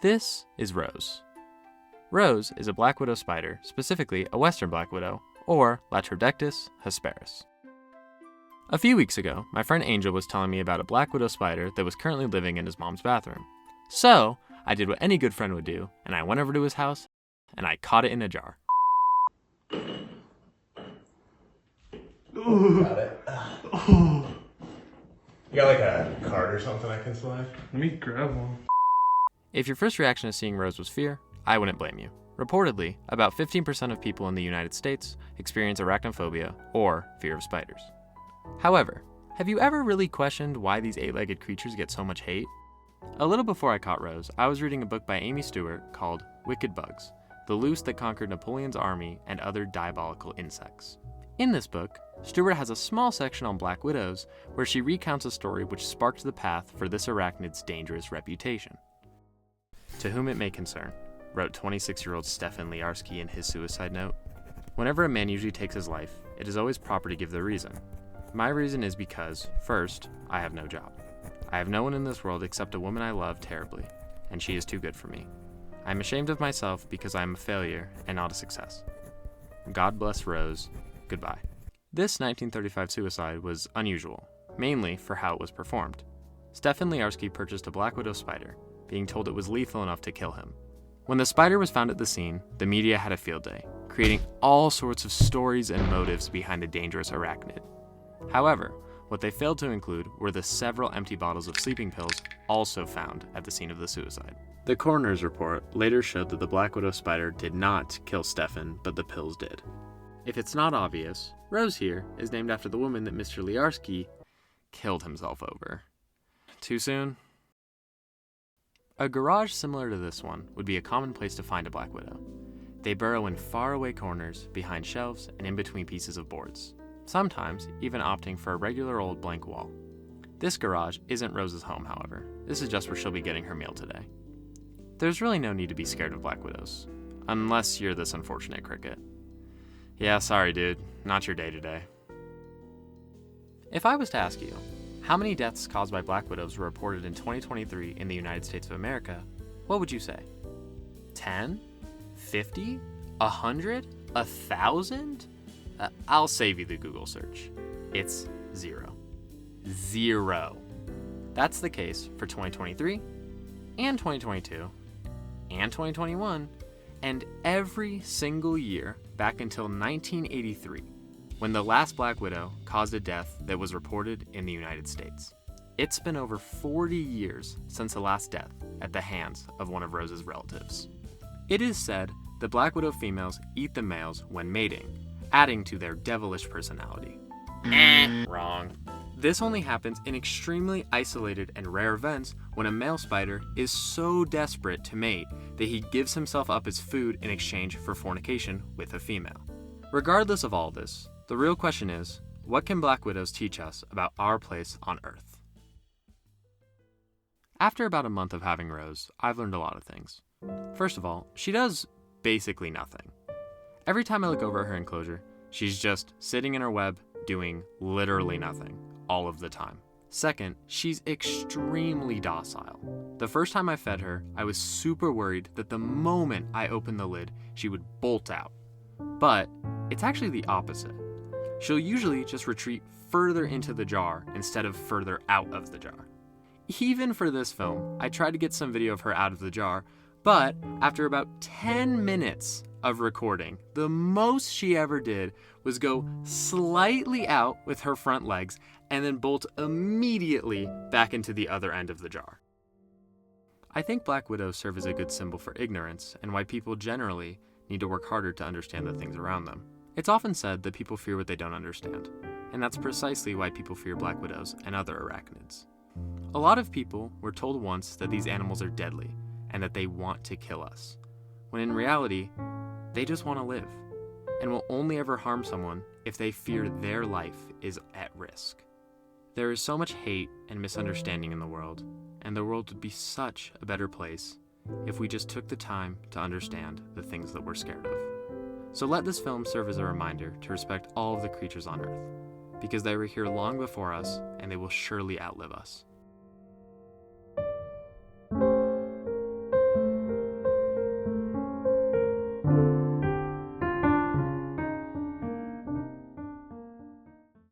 This is Rose. Rose is a black widow spider, specifically a western black widow, or Latrodectus hesperus. A few weeks ago, my friend Angel was telling me about a black widow spider that was currently living in his mom's bathroom. So, I did what any good friend would do, and I went over to his house, and I caught it in a jar. Got it. You got like a card or something I can slide? Let me grab one. If your first reaction to seeing Rose was fear, I wouldn't blame you. Reportedly, about 15% of people in the United States experience arachnophobia or fear of spiders. However, have you ever really questioned why these eight-legged creatures get so much hate? A little before I caught Rose, I was reading a book by Amy Stewart called Wicked Bugs: The Loose That Conquered Napoleon's Army and Other Diabolical Insects. In this book, Stewart has a small section on black widows where she recounts a story which sparked the path for this arachnid's dangerous reputation. To whom it may concern, wrote 26-year-old Stefan Liarski in his suicide note, whenever a man usually takes his life, it is always proper to give the reason. My reason is because, first, I have no job. I have no one in this world except a woman I love terribly, and she is too good for me. I am ashamed of myself because I am a failure and not a success. God bless Rose. Goodbye. This 1935 suicide was unusual, mainly for how it was performed. Stefan Liarski purchased a black widow spider, being told it was lethal enough to kill him. When the spider was found at the scene, the media had a field day, creating all sorts of stories and motives behind the dangerous arachnid. However, what they failed to include were the several empty bottles of sleeping pills also found at the scene of the suicide. The coroner's report later showed that the black widow spider did not kill Stefan, but the pills did. If it's not obvious, Rose here is named after the woman that Mr. Liarski killed himself over. Too soon? A garage similar to this one would be a common place to find a black widow. They burrow in faraway corners, behind shelves, and in between pieces of boards, sometimes even opting for a regular old blank wall. This garage isn't Rose's home, however. This is just where she'll be getting her meal today. There's really no need to be scared of black widows, unless you're this unfortunate cricket. Yeah, sorry dude, not your day today. If I was to ask you, how many deaths caused by black widows were reported in 2023 in the United States of America, what would you say? 10? 50? 100? 1,000? I'll save you the Google search. It's 0. 0. That's the case for 2023, and 2022, and 2021, and every single year back until 1983, when the last black widow caused a death that was reported in the United States. It's been over 40 years since the last death at the hands of one of Rose's relatives. It is said that black widow females eat the males when mating, adding to their devilish personality. Wrong. This only happens in extremely isolated and rare events when a male spider is so desperate to mate that he gives himself up as food in exchange for fornication with a female. Regardless of all this, the real question is, what can black widows teach us about our place on Earth? After about a month of having Rose, I've learned a lot of things. First of all, she does basically nothing. Every time I look over at her enclosure, she's just sitting in her web doing literally nothing, all of the time. Second, she's extremely docile. The first time I fed her, I was super worried that the moment I opened the lid, she would bolt out. But it's actually the opposite. She'll usually just retreat further into the jar instead of further out of the jar. Even for this film, I tried to get some video of her out of the jar, but after about 10 minutes of recording, the most she ever did was go slightly out with her front legs and then bolt immediately back into the other end of the jar. I think black widows serve as a good symbol for ignorance and why people generally need to work harder to understand the things around them. It's often said that people fear what they don't understand, and that's precisely why people fear black widows and other arachnids. A lot of people were told once that these animals are deadly and that they want to kill us, when in reality, they just want to live, and will only ever harm someone if they fear their life is at risk. There is so much hate and misunderstanding in the world, and the world would be such a better place if we just took the time to understand the things that we're scared of. So let this film serve as a reminder to respect all of the creatures on Earth, because they were here long before us and they will surely outlive us.